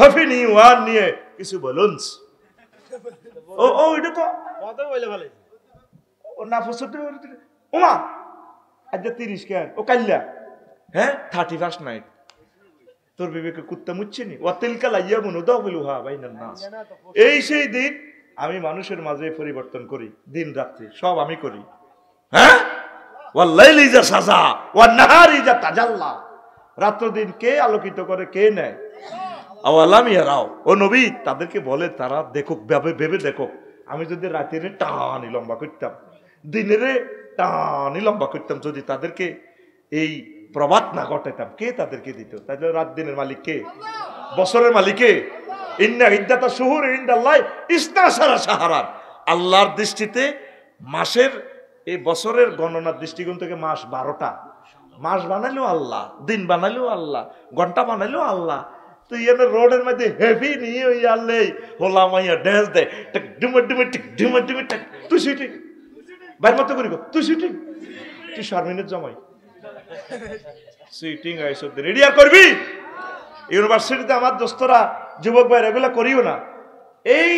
Happy new year নিয়ে কিছু বলুন। ও এটা তো কত বলে ভালো ও না ফসতে ওমা আজ 30 কেন ও কাল্লা হ্যাঁ 31 নাইট তোর বিবেকে কুত্তা মুচ্ছেনি ও তিলকা লাইয়া মনু দাও বলু হা বাইনান নাস। এই সেই দিন আমি মানুষের মাঝে পরিবর্তন করি, দিন রাত্রি সব আমি করি। হ্যাঁ ওয়াল্লাইলি যা সাজা ওয়ান নাহারি যা তাজাল্লা, রাত্র দিন কে আলোকিত করে কে নেয়। আওয়ালাম ইয়ারাও, ও নবী তাদেরকে বলে তারা দেখুক, ভেবে দেখুক। আমি যদি রাতের টানি লম্বা করতাম, দিনের টানি লম্বা করতাম, যদি তাদেরকে এই প্রভাত না ঘটাইতাম, কে তাদেরকে দিত? তাহলে রাত দিনের মালিক কে? বছরের মালিক কে? ইন্না ইদ্দাতা শুহুর ইনদাল্লাহ ইসনাশারা শাহরান। আল্লাহর দৃষ্টিতে মাসের এই বছরের গণনার দৃষ্টিকোণ থেকে মাস 12টা। মাস বানাইলেও আল্লাহ, দিন বানাইলেও আল্লাহ, ঘন্টা বানাইলেও আল্লাহ। তো ইয়ানের রোডের মধ্যে হেভি নিয়ে ওই আল্লেই হোলা মাইয়া ড্যান্স দেয়, টিক ডিমে ডিমে টিক ডিমে ডিমে টিক। তুই সিটিং বাইর মতো করি গো, তুই সিটিং, তুই শারমিনের জামাই সিটিং আইসব রেডি আর করবি। ইউনিভার্সিটিতে আমার দোস্তরা যুবক ভাই এগুলা করিও না। এই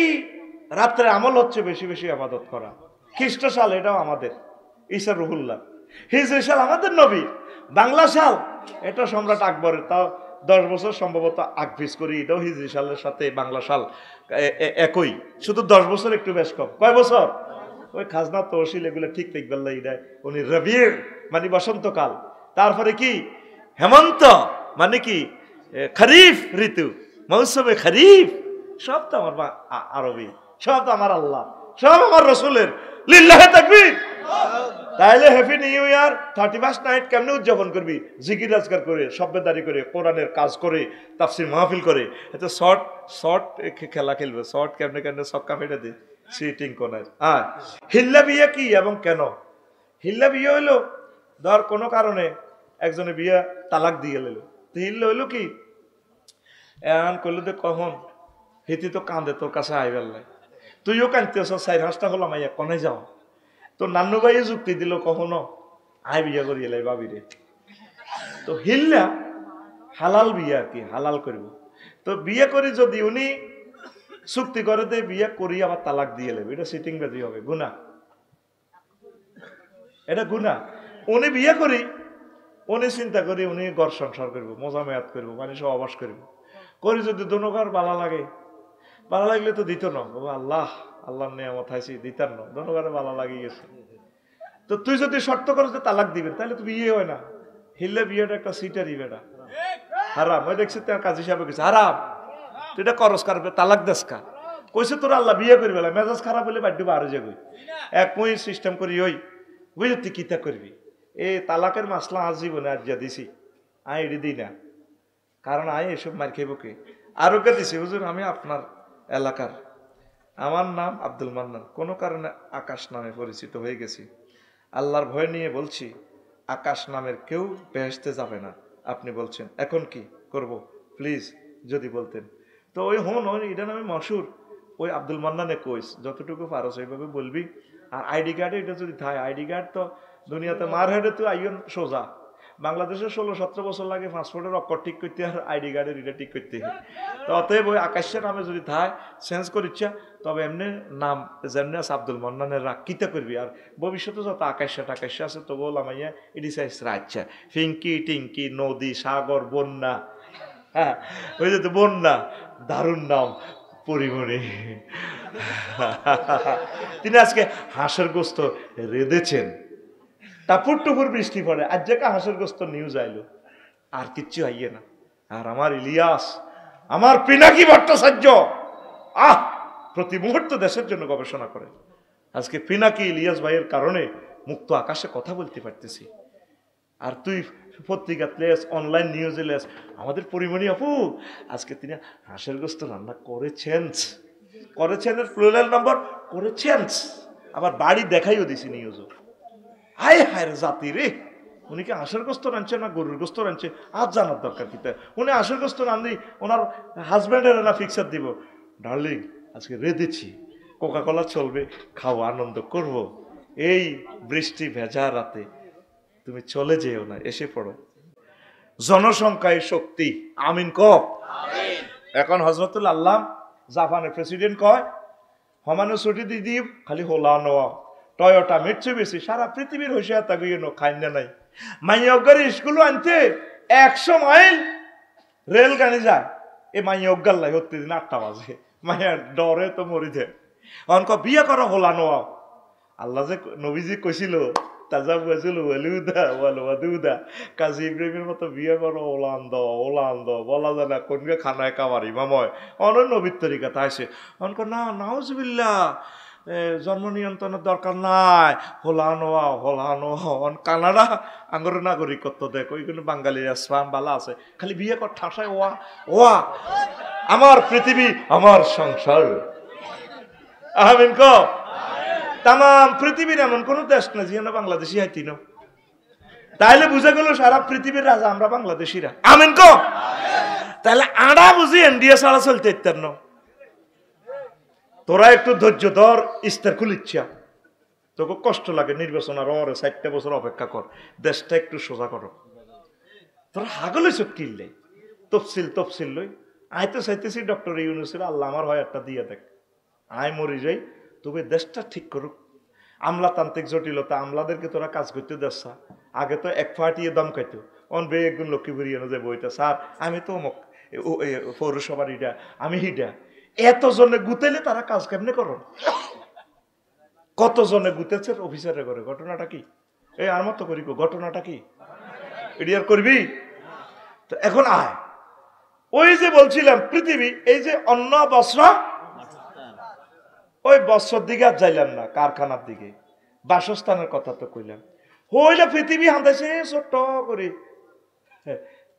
রাত্রে আমল হচ্ছে বেশি বেশি আবাদত করা। খ্রিস্ট সাল এটাও আমাদের, ঈসা রুহুল্লাহ। হিজরি সাল আমাদের নবী। বাংলা সাল এটা সম্রাট আকবরের, তাও 10 বছর সম্ভবত আগপিস করি। এটাও হিজরি সালের সাথে বাংলা সাল একই, শুধু 10 বছর একটু বেশ কম। কয় বছর? ওই খাজনা তহসিল এগুলো ঠিক দেখবেন দেয় উনি। রবির মানে বসন্তকাল, তারপরে কি হেমন্ত মানে কি খরিফ ঋতু, মৌসুমে খরিফ। সব তো আমার আরবি, সব তো আমার আল্লাহ, সব আমার রসুলের। লিল্লাহে তাকবীর। তাইলে হ্যাপি নিউ ইয়ার 31 নাইট কেমনে উদযাপন করবি? জিকির আজকার করে, সভ্যদারি করে, কোরআনের কাজ করে, তাফসীর মাহফিল করে। এত শর্ট খেলা খেলবে, শর্ট কেমনে কেমনে ছক্কা ফেটে দে সিটিং কোনায়। হিল্লা বিয়া কি এবং কেন? হিল্লা বিয়ে হইলো ধর কোনো কারণে একজনে বিয়া তালাক দিয়ে গেল, তো হিল্লা হইলো কি এমন করলো যে কখন হিতি তো কান্দে তোর কাছে আইবার লাই, তুইও কাঁদতেছ, 4-5টা হলাম আইয়া কনে যাও। তো নান্নু ভাই যুক্তি দিল কখনো আয় বিয়া করিয়ে লাই বাবিরে। তো হিল্লা হালাল বিয়া আর কি, হালাল করব। তো বিয়ে করি যদি উনি চুক্তি করে দে বিয়ে করি আবার তালাক দিয়ে লেবে, এটা সিটিং বাজি হবে, গুনাহ, এটা গুনাহ। উনি বিয়ে করি, উনি চিন্তা করি উনি ঘর সংসার করবো, মজা মেয়াদ করবো, মানে সহবাস করবো। করি যদি দোনোকার ভালো লাগে, ভালো লাগলে তো দিত না। আল্লাহ আল্লাহর নিয়ামত হাইছি দিতার না, দোনোকারে ভালো লাগি গেছে। তো তুই যদি শর্ত করো যে তালাক দিবেন, তাহলে তো বিয়ে হয় না। হিল্লে বিয়েটা একটা সিটারি বেটা হারাম। ওই দেখছি তার কাজ হিসাবে গেছে হারাম, তুই এটা করস কারবে তালাক দেশকা কইছে তোর আল্লাহ বিয়ে করবে না, মেজাজ খারাপ হলে বাড়ি আরো যাবি। এক মই সিস্টেম করি ওই বুঝলি তুই কিতা করবি। এই তালাকের মাসলা আজ জীবনে আজ যা দিছি আই এটি দিই না, কারণ আই এসব মার খেবকে আরো কে দিছি। হুজুর আমি আপনার এলাকার, আমার নাম আব্দুল মান্নান, কোনো কারণে আকাশ নামে পরিচিত হয়ে গেছি। আল্লাহর ভয় নিয়ে বলছি আকাশ নামের কেউ বেহেশতে যাবে না। আপনি বলছেন এখন কি করব, প্লিজ যদি বলতেন। তো ওই হন ওই এটা নামে মশহুর, ওই আব্দুল মান্নানে কইস যতটুকু পারস ওইভাবে বলবি। আর আইডি কার্ডে এটা যদি থাকে, আইডি কার্ড তো দুনিয়াতে মার হেডে তো আইন সোজা। বাংলাদেশে 16-17 বছর লাগে পাসপোর্টের অক্ষর ঠিক করতে আর আইডি কার্ডের এটা ঠিক করতে। তো অতএব ওই আকাশের নামে যদি থাকে চেঞ্জ করিচ্ছা, তবে এমনি নাম যেমনি আছে আব্দুল মান্নানের রাগ কিতা করবি। আর ভবিষ্যতে যত আকাশা টাকাশা আছে তো বললাম আইয়া এটি চাইছে রাজ্যা ফিঙ্কি টিঙ্কি নদী সাগর বন্যা। হ্যাঁ ওই যে বন্যা দারুণ নাম পরিমণি। তিনি আজকে হাঁসের গোস্ত রেঁধেছেন, টাপুর টুপুর বৃষ্টি পড়ে, আজ যে হাঁসের গোস্ত নিউজ আইলো, আর কিচ্ছু আইয়ে না। আর আমার ইলিয়াস, আমার পিনাকি ভট্টাচার্য প্রতি মুহূর্ত দেশের জন্য গবেষণা করে। আজকে পিনাকি ইলিয়াস ভাইয়ের কারণে মুক্ত আকাশে কথা বলতে পারতেছি। আর তুই পত্রিকাতে লেস, অনলাইন নিউজে লেস, আমাদের পরিমণি আপু আজকে তিনি হাঁসের গোস্ত রান্না করেছেন, করেছেন প্লুরাল নাম্বার করেছেন, আবার বাড়ি দেখাইও দিছি নিউজও। হায় হায় রে জাতি রে, উনি কি হাঁসের গোস্ত রাঁধছে না গরুর গোস্ত রাঁধছে আজ জানার দরকার কি? উনি হাঁসের গোস্ত রাঁধি ওনার হাজব্যান্ডের না ফিক্সার দিব, ডার্লিং আজকে রেঁধেছি, কোকা কোলা চলবে, খাও আনন্দ করব। এই বৃষ্টি ভেজা রাতে তুমি চলে যেও না, এসে পড়ো। জনসংখ্যায় শক্তি, আমিন ক। এখন হজরতুল আল্লাহ জাপানের প্রেসিডেন্ট কয় হমানো ছুটি দি দিই খালি হোলা নোয়া টয়োটা মিটসুবিশি সারা পৃথিবীর হইসা তাগিয়ে নো খাই না নাই মাইয়গের স্কুল আনতে 100 মাইল রেল গাড়ি যায় এ মাইয়গাল লাই হতে দিন 8টা বাজে মাইয়া ডরে তো মরি দে অনক বিয়ে করো হোলা নোয়া আল্লাহ যে নবীজি কইছিল তাজা বলেছিল ওয়ালুদা ওয়ালুদা কাজী ইব্রাহিমের মতো বিয়ে করো ওলান্দ বলা যায় না কোনকে খানায় কামারি মাময় অনন্য নবীর তরিকা তাইছে অনক না নাউজুবিল্লাহ জন্ম নিয়ন্ত্রণের দরকার নাই হোলানো অন কানাডা আঙ্গর নাগরিকত্ব দেখ ওইগুলো বাঙালির আসলাম বালা আছে খালি বিয়ে কর ঠাসায় ওয়া আমার পৃথিবী আমার সংসার আমিন ক তাম পৃথিবীর এমন কোন দেশ না যে বাংলাদেশি হাইতি না তাইলে বুঝে গেল সারা পৃথিবীর রাজা আমরা বাংলাদেশিরা আমিন ক তাহলে আড়া বুঝি এনডিএ ছাড়া চলতে ইত্যার না তোরা একটু ধৈর্য ধর ইস্তার খুলিচ্ছা তোকে কষ্ট লাগে নির্বাচন আর 60টা বছর অপেক্ষা কর দেশটা একটু সোজা করো তোরা হাগলে চোখ কিনলে তফসিল লই আয় তো চাইতেছি ডক্টর ইউনুসের আল্লাহ আমার হয় একটা দিয়ে দেখ আয় মরি যাই তবে দেশটা ঠিক করুক আমলাতান্ত্রিক জটিলতা আমলাদেরকে তোরা কাজ করতে দেশা আগে তো এক ফাটিয়ে দম খাইতো অন বে একজন লক্ষ্মীপুরি এনে যে বইটা স্যার আমি তো পৌরসভার ইডা আমি হিডা এতজনে গুতেলে তারা কাজ কেমনে করো কতজনে গুতেছে অফিসারে করে ঘটনাটা কি এই আর মতো করি ঘটনাটা কি এডিয়ার করবি তো এখন আয় ওই যে বলছিলাম পৃথিবী এই যে অন্য বস্ত্র ওই বছর দিকে আর যাইলাম না কারখানার দিকে বাসস্থানের কথা তো কইলাম হইলে পৃথিবী হাঁটাইছে ছোট্ট করে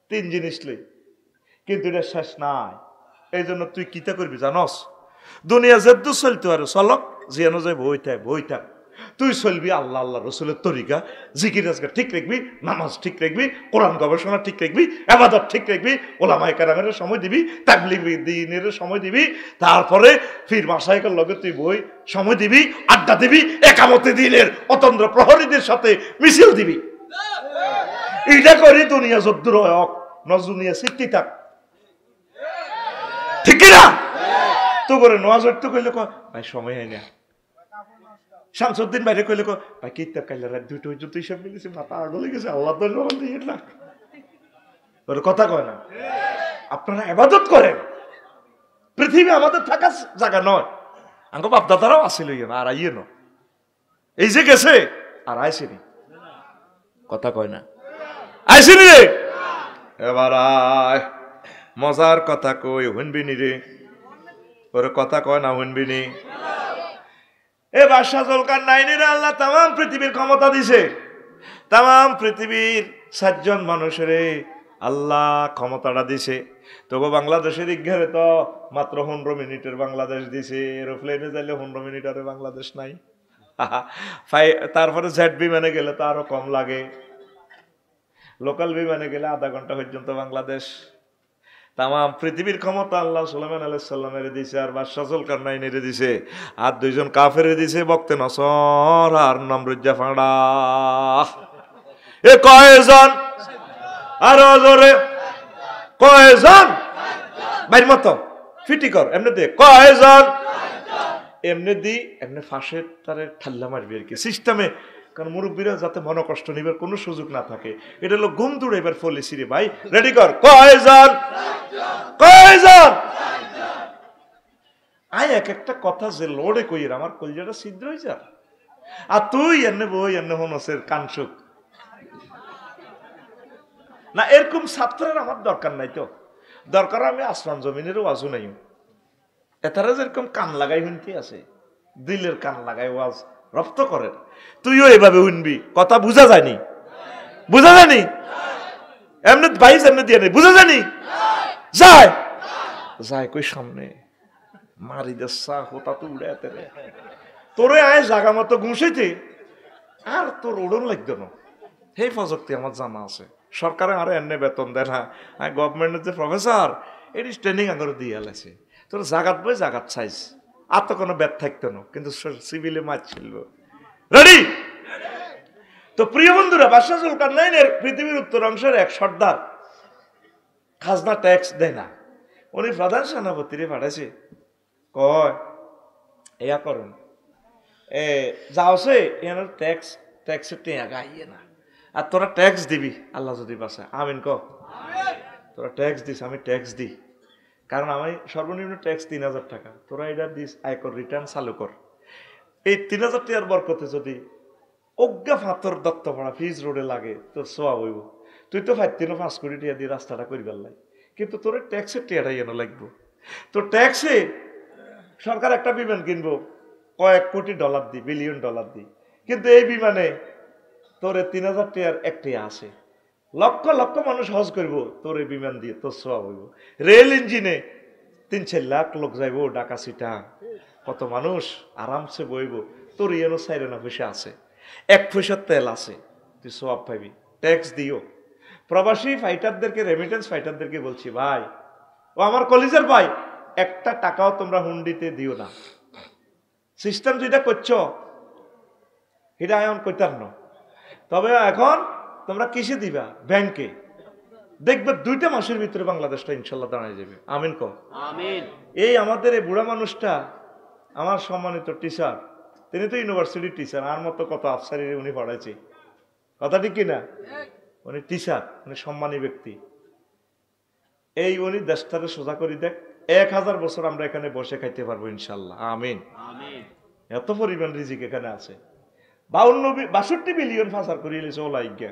3 জিনিস লই কিন্তু এটা শেষ নাই এই জন্য তুই কিতা করবি জানস দুনিয়া যেদু চলতে পারে চলক যেন যায় বই থাক তুই চলবি আল্লাহ আল্লাহ রসুলের তরিকা জিকির আজকার ঠিক রাখবি নামাজ ঠিক রাখবি কোরআন গবেষণা ঠিক রাখবি ইবাদত ঠিক রাখবি ওলামায়ে কেরামের সময় দিবি তাবলীগ দ্বীনের সময় দিবি তারপরে ফির মাশায়েখের লগে তুই বই সময় দিবি আড্ডা দিবি একামতে দিনের অতন্দ্র প্রহরীদের সাথে মিছিল দিবি এটা করি দুনিয়া যদ্দুর হক নজুনিয়া সিদ্ধি থাক ঠিক না তো করে নোয়াজ তো কইলে ভাই সময় হয় না শামসুদ্দিন বাইরে কইলে ভাই কিতাব কাইলে রাত 2টা পর্যন্ত হিসাব মিলেছে মাথা আগলে গেছে আল্লাহ তো জবান দিয়ে না ওর কথা কয় না আপনারা ইবাদত করেন পৃথিবী আমাদের থাকার জায়গা নয় আঙ্গ বাপ দাদারাও আসিল আর আইয়ে না এই যে গেছে আর আইসেনি কথা কয় না আইসেনি রে এবার আয় মজার কথা কই শুনবি নি রে ওর কথা কয় না শুনবি নি এ বাদশাহ জুলকারনাইনের আল্লাহ তাম পৃথিবীর ক্ষমতা দিছে তাম পৃথিবীর 7 জন মানুষের আল্লাহ ক্ষমতাটা দিছে তবু বাংলাদেশের ইঘরে তো মাত্র 15 মিনিটের বাংলাদেশ দিছে এরোপ্লেনে যাইলে 15 মিনিট আর বাংলাদেশ নাই তারপরে জেট বিমানে গেলে তো আরো কম লাগে লোকাল বিমানে গেলে আধা ঘন্টা পর্যন্ত বাংলাদেশ তাম পৃথিবীর ক্ষমতা আল্লাহ সুলাইমান আলাইহিস সালামের দিছে আর বাদশাহ জুলকারনাইনের দিছে আর 2 জন কাফের দিছে বক্তে নসর আর নমরুজ্জা ফাড়া এ কয়জন আর জোরে কয়জন বাইর মতো ফিটি কর এমনি দে কয়জন এমনি দি এমনি ফাঁসে তারে ঠাল্লা মারবি আর কি সিস্টেমে কারণ মুরব্বীরা যাতে মন কষ্ট নিবার কোনো সুযোগ না থাকে এটা হলো ঘুম দৌড়ে এবার পলিসি রে ভাই রেডি কর কয়জন কয়জন আয় এক একটা কথা যে লোড়ে কইর আমার কলজাটা ছিদ্র হয়ে যা আর তুই এনে বই এনে হনসের কানসুক না এরকম ছাত্রের আমার দরকার নাই তো দরকার আমি আসমান জমিনেরও ওয়াজও নাই এতারা যেরকম কান লাগাই শুনতে আছে দিলের কান লাগাই ওয়াজ রপ্ত করেন তুইও এভাবে শুনবি কথা বুঝা যায়নি এমনি বাইস এমনি দিয়ে নেই বুঝা যায়নি যায় কই সামনে মারি দেশা হোতা তো উড়ে তোরে আয় জাগা মতো ঘুষাইতে আর তোর উড়ন লাগতো না সেই প্রযুক্তি আমার জানা আছে সরকারে আরো এনে বেতন দেয় না গভর্নমেন্টের যে প্রফেসর এটি ট্রেনিং আগে দিয়ে এলাছে তোর জাগাত বই জাগাত চাইস আর তো কোনো ব্যাট থাকতো না কিন্তু সিভিলে মাছ ছিল রেডি তো প্রিয় বন্ধুরা বাদশাহ জুলকারনাইনের পৃথিবীর উত্তর অংশের এক সর্দার খাজনা ট্যাক্স দেয় না উনি প্রধান সেনাপতিরে পাঠাইছে, কয় এয়া করুন যাওছে এনার ট্যাক্সের টেয়া গাইয়ে না, আর তোরা ট্যাক্স দিবি আল্লাহ যদি বাসা। আমিন ক। তোরা ট্যাক্স দিস, আমি ট্যাক্স দিই, কারণ আমি সর্বনিম্ন ট্যাক্স 3000 টাকা, তোরা এটা দিস, আয়কর রিটার্ন চালু কর। এই 3000 টাকার বরকতে যদি অজ্ঞা ফাতর দত্তপাড়া ফিজ রোডে লাগে তোর সোয়াব হইব। তুই তো 5 কোটি টাকা দিয়ে রাস্তাটা করিবার লাই, কিন্তু তোর ট্যাক্সের টেয়াটাই এনে লাগবো। তো ট্যাক্সে সরকার একটা বিমান কিনবো কয়েক কোটি ডলার দি, বিলিয়ন ডলার দি, কিন্তু এই বিমানে তোর 3000 টাকার একটি আছে, লক্ষ লক্ষ মানুষ হজ করবো তোর এই বিমান দিয়ে, তোর সোয়াব হইব। রেল ইঞ্জিনে 3-4 লাখ লোক যাইব ঢাকা সিটা, কত মানুষ আরামসে বইব, তোর ইয়েনো সাইরে না পয়সা আছে, 1 পয়সার তেল আছে, তুই সোয়াব পাইবি। ট্যাক্স দিও। প্রবাসী ফাইটারদেরকে, রেমিটেন্স ফাইটারদেরকে বলছি, ভাই ও আমার কলিজার ভাই, একটা টাকাও তোমরা হুন্ডিতে দিও না। সিস্টেম যেটা করছো এটা এখন কইতার ন, তবে এখন তোমরা কিসে দিবা? ব্যাংকে। দেখবে 2টা মাসের ভিতরে বাংলাদেশটা ইনশাল্লাহ দাঁড়ায় যাবে। আমিন ক। আমিন। এই আমাদের এই বুড়া মানুষটা, আমার সম্মানিত টিচার, তিনি তো ইউনিভার্সিটি টিচার, আর মতো কত আফসারি উনি পড়াইছে, কথা ঠিক কিনা? উনি টিচার, উনি সম্মানী ব্যক্তি। এই উনি দেশটারে সোজা করি দেখ, 1000 বছর আমরা এখানে বসে খাইতে পারবো ইনশাল্লাহ। আমিন। এত পরিমাণ রিজিক এখানে আছে। 62 বিলিয়ন ফাঁসার করিয়ে এলেছে ওলা ইজ্ঞা,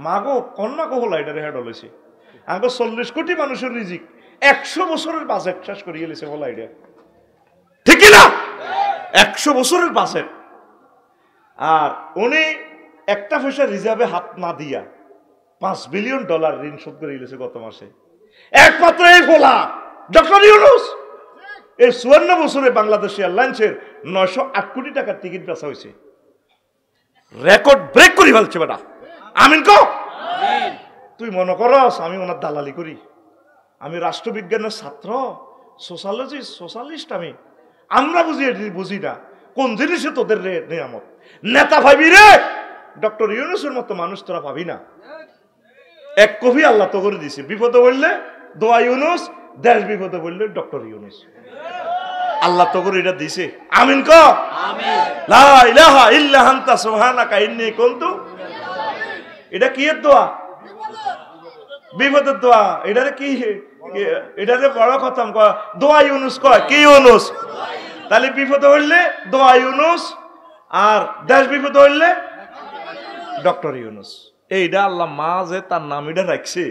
মাগো কন্যা কহলা এটারে হেড হলেছে। আগে 40 কোটি মানুষের রিজিক 100 বছরের বাজেট শেষ করিয়ে এলেছে ওলা এটা, ঠিক না? 100 বছরের বাজেট। আর উনি একটা পয়সা রিজার্ভে হাত না দিয়া $5 বিলিয়ন ঋণ শোধ করে এলেছে গত মাসে। একমাত্র এই ফোলা ডক্টর ইউনূস। এই 54 বছরে বাংলাদেশ এয়ারলাইন্সের 908 কোটি টাকার টিকিট বেচা হয়েছে, রেকর্ড ব্রেক করে ফেলছে বেটা। আমিন কো। তুই মনে করস আমি ওনার দালালি করি? আমি রাষ্ট্রবিজ্ঞানের ছাত্র, সোশ্যালিস্ট। আমরা বুঝি না কোন জিনিসে তোদের নিয়ামত। নেতা ভাবি রে, ডক্টর ইউনূসের মতো মানুষ তোরা পাবি না। এক কবি আল্লাহ তো করে দিছে, বিপদে বললে দোয়া ইউনূস, দেশ বিপদে বললে ডক্টর ইউনূস। আল্লাহ তো করে এটা দিছে। আমিন ক। আমিন। লা ইলাহা ইল্লা আনতা সুবহানাকা ইন্নী কুনতু। এটা কি এর দোয়া? বিপদের দোয়া। এটারে কি, এটারে বড় খতম কয় দোয়া ইউনূস কয়। কি ইউনূস? তাহলে বিপদে হইলে দোয়া ইউনূস, আর দেশ বিপদে হইলে ডক্টর ইউনূস। এইটা আল্লাহ মা যে তার নাম এটা রাখছে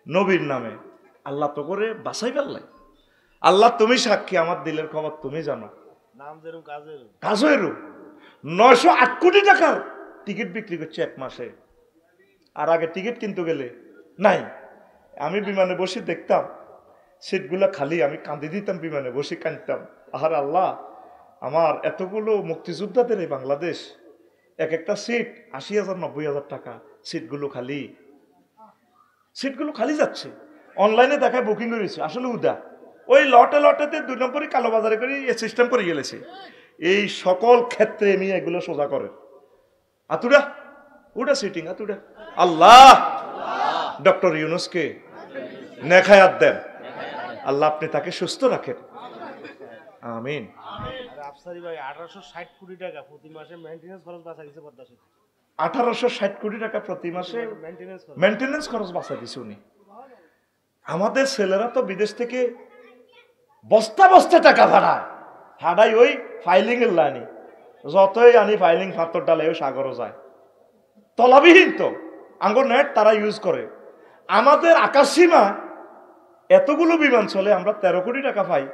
নবীর নামে, আল্লাহ তো করে বাঁচাই ফেললাই। আল্লাহ তুমি সাক্ষী, আমার দিলের খবর তুমি জানো। কাজেরও 908 কোটি টাকার টিকিট বিক্রি করছে এক মাসে। আর আগে টিকিট কিনতে গেলে নাই, আমি বিমানে বসে দেখতাম সিটগুলো খালি, আমি কাঁদি দিতাম, বিমানে বসে কাঁদতাম। আর আল্লাহ, আমার এতগুলো মুক্তিযোদ্ধাদের এই বাংলাদেশ, এক একটা সিট 80,000 90,000 টাকা, সিটগুলো খালি যাচ্ছে। অনলাইনে দেখায় বুকিং করেছে, আসলে উদা ওই লটেতে 2 নম্বরই কালোবাজারে করে সিস্টেম করে গেলেছে। এই সকল ক্ষেত্রে আমি এগুলো সোজা করে আতুরা উডা সিটিং আতুরা। আল্লাহ ডক্টর ইউনূসকে নেখায়াত দেন, আল্লাহ আপনি তাকে সুস্থ রাখেন। আমিন। আফসারি ভাই 1860 কোটি টাকা প্রতি মাসে মেইনটেনেন্স খরচ বাঁচা গেছে পদ্মা সেতু। 1860 কোটি টাকা প্রতি মাসে মেইনটেনেন্স খরচ বাঁচা দিছে উনি। আমাদের ছেলেরা তো বিদেশ থেকে বস্তা বস্তা টাকা ভাড়ায় হাডাই ওই ফাইলিং এর লাইনে, যতই আনি ফাইলিং ফাত্তর ডালে সাগরও যায়, তলাবিহীন তো আঙ্গুর নেট তারা ইউজ করে। আমাদের আকাশ সীমা এতগুলো বিমান চলে, আমরা 13 কোটি টাকা পাই,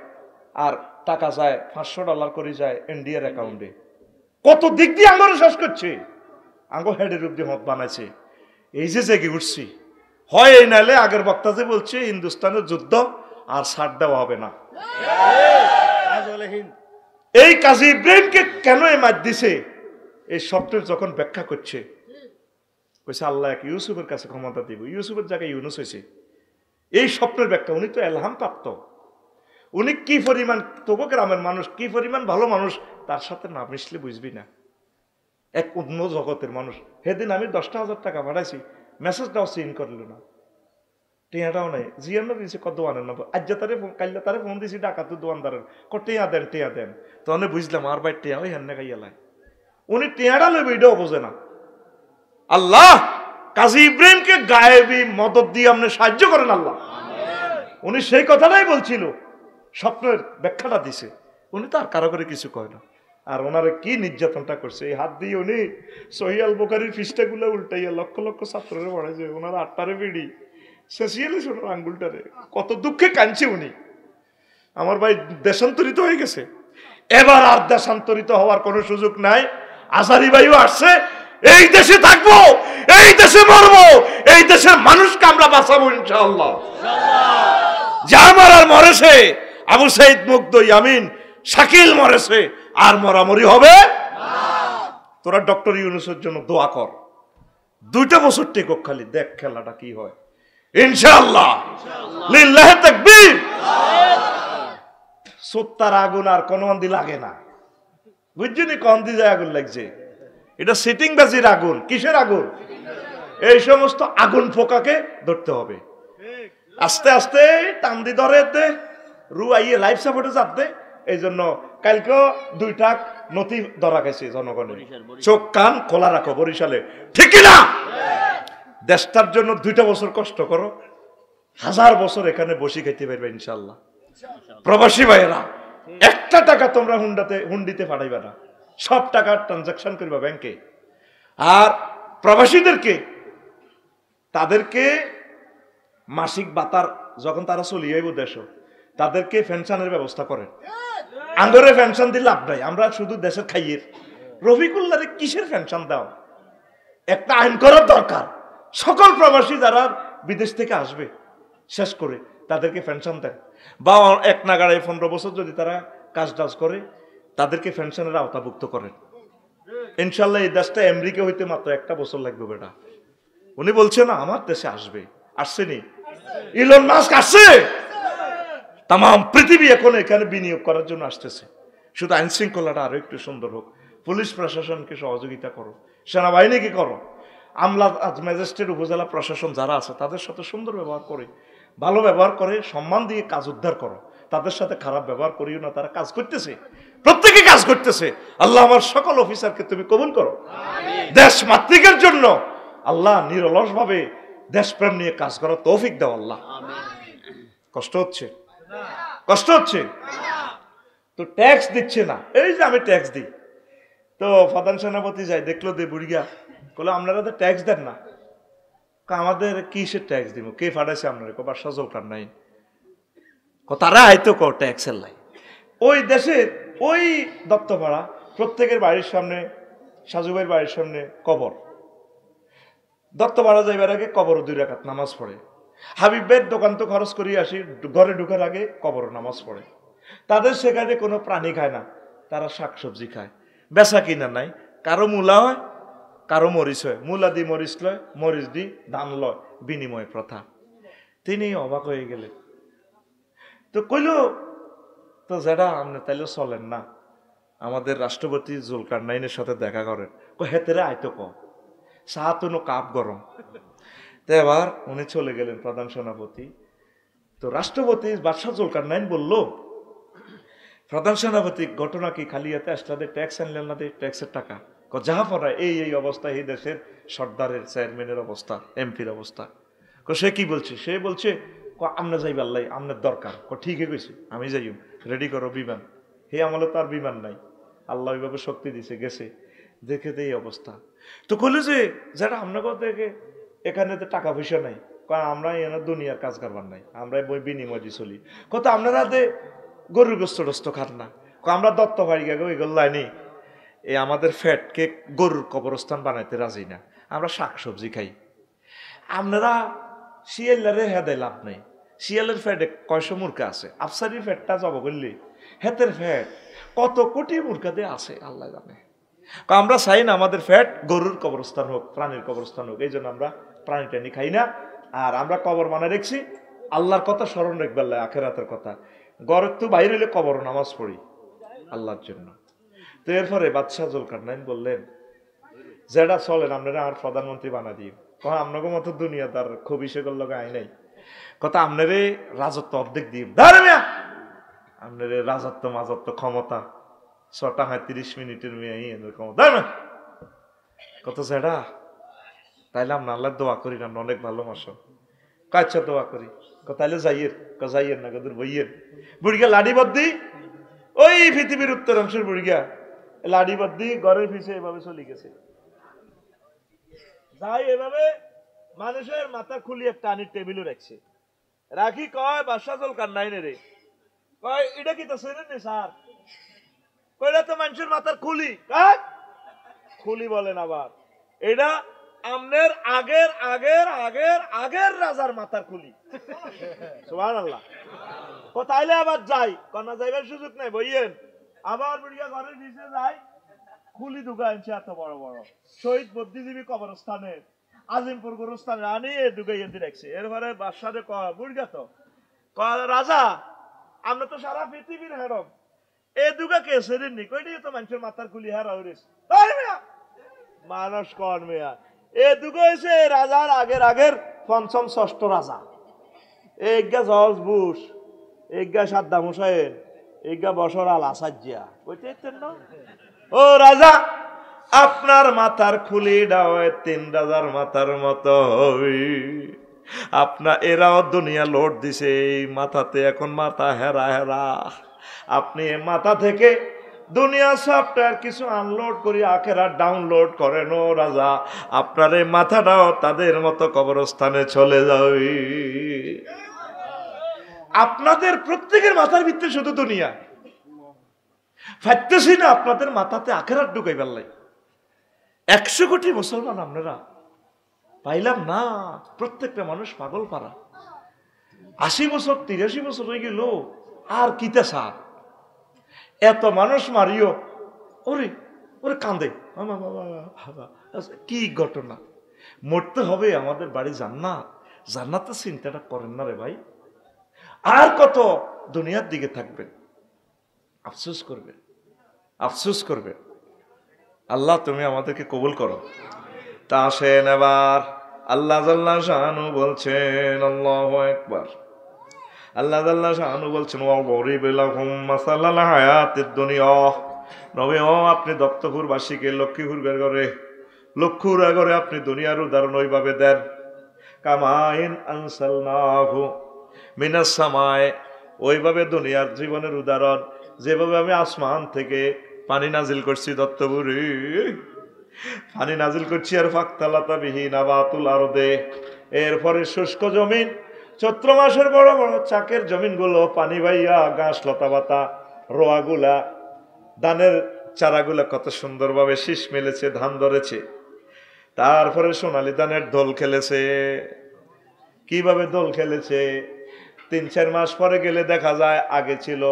আর টাকা যায় $500 করে যায় ইন্ডিয়ার অ্যাকাউন্টে। কত দিক দিয়ে আঙ্গুর শেষ করছে, আঙ্গুর হেডের রূপ দিয়ে মত বানাইছে। এই যে জেগে উঠছি, হয় এই নাইলে আগের বক্তা যে বলছে হিন্দুস্তানের যুদ্ধ আর ছাড় দেওয়া হবে না। এই কাজী ইব্রাহিমকে কেন এ মার দিছে, এই সফটওয়্যার যখন ব্যাখ্যা করছে, কইছে আল্লাহ এক ইউসুফের কাছে ক্ষমতা দিব, ইউসুফের জায়গায় ইউনূস হয়েছে। এই স্বপ্নের ব্যাখ্যা, উনি তো এলহাম প্রাপ্ত, উনি কি পরিমাণ তবু গ্রামের মানুষ, কি পরিমাণ ভালো মানুষ, তার সাথে না মিশলে বুঝবি না। এক অন্য জগতের মানুষ। সেদিন আমি 10,000 টাকা পাঠাইছি, মেসেজটাও সিন করল না, টিয়াটাও নাই জিয়ান্ন দিয়েছে কত দোয়ানের না আজ তারে কাল্লা তারে ফোন দিয়েছি ডাকাত দোয়ানদারের টিয়া দেন তখন বুঝলাম আর ভাই টিয়া ওই হেন খাইয়ালাই উনি টিয়াটা লইবে এটাও বোঝে না। আল্লাহ কাজী ইব্রাহিমকে গায়েবী মদত দিয়ে আপনি সাহায্য করেন আল্লাহ। উনি সেই কথাটাই বলছিল, স্বপ্নের ব্যাখ্যাটা দিছে, উনি তো আর কারো করে কিছু কয় না। আর ওনারে কি নির্যাতনটা করছে, এই হাত দিয়ে উনি সহিহ আল বুখারীর পৃষ্ঠাগুলো উল্টাইয়া লক্ষ লক্ষ ছাত্ররে পড়াইছে, ওনার আটটারে বিড়ি শেষিয়ালে শোনার আঙ্গুলটারে, কত দুঃখে কাঁদছে উনি। আমার ভাই দেশান্তরিত হয়ে গেছে, এবার আর দেশান্তরিত হওয়ার কোনো সুযোগ নাই। আজারি ভাইও আসছে, এই দেশে থাকবো, এই দেশে মরবো, এই দেশের মানুষকে আমরা বাঁচাবো ইনশাআল্লাহ। যা মরার মরেছে, আবু সাইদ মুগ্ধ, ইয়ামিন শাকিল মরেছে, আর মরামরি হবে তোরা ডক্টর ইউনূসের জন্য দোয়া কর, 2টা বছর টেকক, খালি দেখ খেলাটা কি হয় ইনশাআল্লাহ। লিল্লাহি তাকবীর। সত্তার আগুন আর কোন আন্দি লাগে না, বুঝছেনি? কোন দি যায় আগুন লাগছে, এটা সিটিং বাজির আগুন। কিসের আগুন? এই সমস্ত আগুন পোকাকে ধরতে হবে আস্তে আস্তে, টান দি ধরে দে, রু আইয়ে লাইফ সাপোর্টে যাতে। এই জন্য কালকে 2টা নথি ধরা গেছে জনগণের, চোখ কান খোলা রাখো বরিশালে, ঠিক না? দেশটার জন্য 2টা বছর কষ্ট করো, 1000 বছর এখানে বসে খাইতে পারবে ইনশাআল্লাহ। প্রবাসী ভাইয়েরা, 1টা টাকা তোমরা হুন্ডিতে পাঠাইবা না, সব টাকা ট্রানজাকশন করবা ব্যাংকে। আর প্রবাসীদেরকে, তাদেরকে মাসিক ভাতার যখন তারা চলে যাইব দেশ, তাদেরকে পেনশনের ব্যবস্থা করেন। আঙ্গরে পেনশন দিলে লাভ নাই, আমরা শুধু দেশের খাইয়ের। রফিকুল্লাহরে কিসের পেনশন দাও? একটা আইন করার দরকার, সকল প্রবাসী যারা বিদেশ থেকে আসবে শেষ করে তাদেরকে পেনশন দেন, বা এক নাগাড়ায় 15 বছর যদি তারা কাজ টাজ করে তাদেরকে পেনশনের আওতাভুক্ত করেন ইনশাল্লাহ। এই দেশটা আমেরিকা হইতে মাত্র 1টা বছর লাগবে বেটা। উনি বলছে না আমার দেশে আসবে, আসছেনি? ইলন মাস্ক আসছে, তাম পৃথিবী এখন এখানে বিনিয়োগ করার জন্য আসতেছে। শুধু আইন শৃঙ্খলাটা আরো একটু সুন্দর হোক, পুলিশ প্রশাসনকে সহযোগিতা করো, সেনাবাহিনীকে করো, আমলা ম্যাজিস্ট্রেট উপজেলা প্রশাসন যারা আছে তাদের সাথে সুন্দর ব্যবহার করে, ভালো ব্যবহার করে, সম্মান দিয়ে কাজ উদ্ধার করো। তাদের সাথে খারাপ ব্যবহার করিও না, তারা কাজ করতেছে, প্রত্যেকে কাজ করতেছে। আল্লাহ আমার সকল অফিসারকে তুমি কবুল করো, দেশ মাতৃকের জন্য আল্লাহ নিরলস ভাবে দেশপ্রেম নিয়ে কাজ করার তৌফিক দাও আল্লাহ। কষ্ট হচ্ছে, কষ্ট হচ্ছে তো ট্যাক্স দিচ্ছে না। এই যে আমি ট্যাক্স দিই, তো প্রধান সেনাপতি যাই দেখলো দে বুড়িয়া, বলে আপনারা তো ট্যাক্স দেন না। আমাদের কিসের ট্যাক্স দিব? কে ফাটাইছে আপনার? বাসা জলকার নাই, তারা হয়তো ক ট্যাক্সের লাই। ওই দেশের ওই দত্তপাড়া প্রত্যেকের বাড়ির সামনে, সাজুভাইয়ের বাড়ির সামনে কবর। দত্তপাড়া যাইবার আগে কবর 2 রাকাত নামাজ পড়ে। হাবিব ভাইয়ের দোকান তো খরচ করিয়ে আসি, ঘরে ঢুকার আগে কবর নামাজ পড়ে। তাদের সেখানে কোনো প্রাণী খায় না, তারা শাকসবজি খায়, বেচা কিনা নাই। কারো মূলা হয়, কারো মরিচ হয়, মূলা দি মরিচ লয়, মরিচ দি ধান লয়, বিনিময় প্রথা। তিনি অবাক হয়ে গেলেন, তো কইল তো যেটা আপনি তাইলে চলেন না, আমাদের রাষ্ট্রপতি জুলকারনাইনের সাথে দেখা করেন। হেতেরে আইতো ক চা তো কাপ গরম। তো এবার উনি চলে গেলেন প্রধান সেনাপতি। তো রাষ্ট্রপতি বাদশাহ জুলকারনাইন বলল, প্রধান সেনাপতি ঘটনা কি? খালি হাতে আসলে ট্যাক্স আনলেন না, ট্যাক্সের টাকা যাহা পড়ায় এই অবস্থা, এই দেশের সর্দারের, চেয়ারম্যানের অবস্থা, এমপির অবস্থা। সে কি বলছে? সে বলছে আমরা যাইব, আল্লাহ আপনার দরকার। ঠিকই কইছে, আমি যাই, রেডি করো বিমান। হে আমলে তার বিমান নাই, আল্লাহ ওইভাবে শক্তি দিছে, গেছে, দেখে তো এই অবস্থা। তো কইল যে যারা আপনাকে দেখে এখানে তো টাকা পয়সা নাই, আমরা এনে দুনিয়ার কাজ কারবার নাই, আমরা বই বিনিময় দিয়ে চলি। কত আপনারা গরুর গোস্ত টোস্ত খান না? আমরা দত্ত বাড়ি গে ওইগুলো লাইনি, এই আমাদের ফ্যাটকে গরুর কবরস্থান বানাইতে রাজি না, আমরা শাকসবজি খাই। আপনারা শিয়ালের হেদায় লাভ নেই, শিয়ালের ফ্যাটে 100 মুরগা আছে, আফসারির ফ্যাটটা জব করলি হেতের ফ্যাট কত কোটি মুরগাতে আছে আল্লাহ জানে। আমরা চাই না আমাদের ফ্যাট গরুর কবরস্থান হোক, প্রাণীর কবরস্থান হোক। এই জন্য আমরা প্রাণী টানি খাই না। আর আমরা কবর মানে রেখছি আল্লাহর কথা স্মরণ রাখবার, আখেরাতের কথা। ঘরের তো বাইরে হইলে কবর নামাজ পড়ি আল্লাহর জন্য। তো এরপরে বাদশাহ জুলকারনাইন বললেন, যেটা চলেন আপনারা আমার প্রধানমন্ত্রী বানা দিই। আপনাকে মতো দুনিয়াদার খবিসে করলো আই নাই, কথা আপনারে রাজত্ব অর্ধেক দিয়ে ধরে মিয়া আপনারে রাজত্ব মাজত্ব ক্ষমতা 6:30 মেয়ে এনের ক্ষমতা ধরে না কত সেটা তাইলে আমরা আল্লাহ দোয়া করি না অনেক ভালোবাসো কাচ্চা দোয়া করি তাইলে যাইয়ের না কদুর বইয়ের বুড়িগা লাডি বদ্দি ওই পৃথিবীর উত্তর অংশের বুড়িগা লাডি বদ্দি ঘরের পিছে এভাবে চলে গেছে যাই এভাবে মানুষের মাথা খুলি একটা আনির টেবিলও রাখছে রাখি কয় বাদশা জল কান্নাই রে কয় এটা কি তো চেনেন নি স্যার কয়টা তো মানুষের মাথার খুলি খুলি বলেন আবার এটা আমনের আগের আগের আগের আগের রাজার মাথার খুলি সুবহানাল্লাহ ও তাইলে আবার যাই কন্যা যাইবার সুযোগ নাই বইয়েন আবার বুড়িয়া ঘরের নিচে যাই খুলি ঢুকা আনছে এত বড় বড় শহীদ বুদ্ধিজীবী কবরস্থানের আজিমপুর গোরস্থানে আনি ঢুকাইয়ে দিয়ে রাখছে এরপরে বাদশারে কয় বুড়িয়া তো রাজা আমরা তো সারা পৃথিবীর হেরম এ দুগা কে সেরেননি কইটাই তো মানুষের মাথার খুলি হারা হইছে মানুষ কন মেয়া এ দুগো হয়েছে রাজার আগের আগের পঞ্চম ষষ্ঠ রাজা এইগা জর্জ বুশ এইগা সাদ্দাম হুসাইন এইগা বশর আল আসাদ কইতেন না ও রাজা আপনার মাথার খুলি ডাওয়ে 3 রাজার মাথার মতো হবে আপনার এরাও দুনিয়া লোড দিছে এই মাথাতে এখন মাথা হেরা হেরা আপনি মাথা থেকে দুনিয়া সফটওয়্যার কিছু আনলোড করি আখেরা ডাউনলোড করেন ও রাজা আপনার এই মাথাটাও তাদের মতো কবরস্থানে চলে যাবে আপনাদের প্রত্যেকের মাথার ভিতরে শুধু দুনিয়া ফাইতেছি না আপনাদের মাথাতে আখেরাত ঢুকাই পারলাই 100 কোটি মুসলমান আপনারা পাইলাম না প্রত্যেকটা মানুষ পাগল পারা 80 বছর 83 বছর হয়ে গেল আর কিতে সা এত মানুষ মারিও ওরে ওরে কান্দে কি ঘটনা মরতে হবে আমাদের বাড়ি জান্নাত জান্নাতের চিন্তাটা করেন না রে ভাই আর কত দুনিয়ার দিকে থাকবেন আফসোস করবেন আল্লাহ তুমি আমাদেরকে কবুল করো তা আসেন এবার আল্লাহ জাল্লা শানু বলছেন আল্লাহু আকবার আল্লাহ জাল্লা শানু বলছেন ওয়া গরিব লাহুম মাসালাল হায়াতিদ দুনিয়া নবী ও আপনি দত্তপুরবাসীকে লক্ষ্মীপুর ঘরে আপনি দুনিয়ার উদাহরণ ওইভাবে দেন কামাইন আনসালনাহু মিনাস সামায়ে ওইভাবে দুনিয়ার জীবনের উদাহরণ যেভাবে আমি আসমান থেকে পানি নাজিল করছি দত্তপুরে পানি নাজিল করছি আর ফাকতালাতা বিহি নাবাতুল আরদে এরপরে শুষ্ক জমিন চৈত্র মাসের বড় বড় চাকের জমিনগুলো পানি বাইয়া ঘাস লতা পাতা রোয়াগুলা ধানের চারাগুলা কত সুন্দরভাবে শীষ মেলেছে ধান ধরেছে তারপরে সোনালী ধানের দোল খেলেছে কিভাবে দোল খেলেছে 3-4 মাস পরে গেলে দেখা যায় আগে ছিল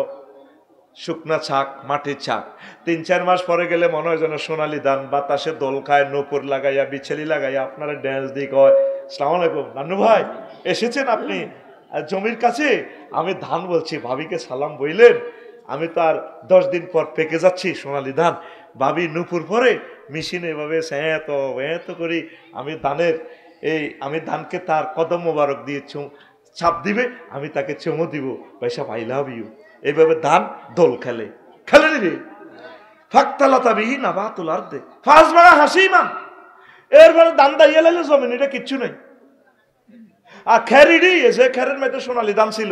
শুকনা ছাক মাটির ছাক 3-4 মাস পরে গেলে মনে হয় যেন সোনালী ধান বাতাসে দোল খায় নূপুর লাগাইয়া বিছেলি লাগাইয়া আপনারা ড্যান্স দিয়ে কয় আসসালামু আলাইকুম নান্নু ভাই এসেছেন আপনি জমির কাছে আমি ধান বলছি ভাবিকে সালাম বইলেন আমি তো আর 10 দিন পর পেকে যাচ্ছি সোনালী ধান ভাবি নূপুর পরে মেশিনে এভাবে এত করি আমি ধানকে তার কদম মোবারক দিয়ে ছাপ দিবে আমি তাকে চুমু দিব পয়সা আই লাভ ইউ এইভাবে ধান দোল খেলেনি রে ফাকতালাতা বিহি নাবাতুল আরদে ফাসবারা হাসিমান এরপরে ধান দাইয়া লাইলে জমিন এটা কিচ্ছু নাই আর খেরিডি এসে খেরের মধ্যে সোনালী ধান ছিল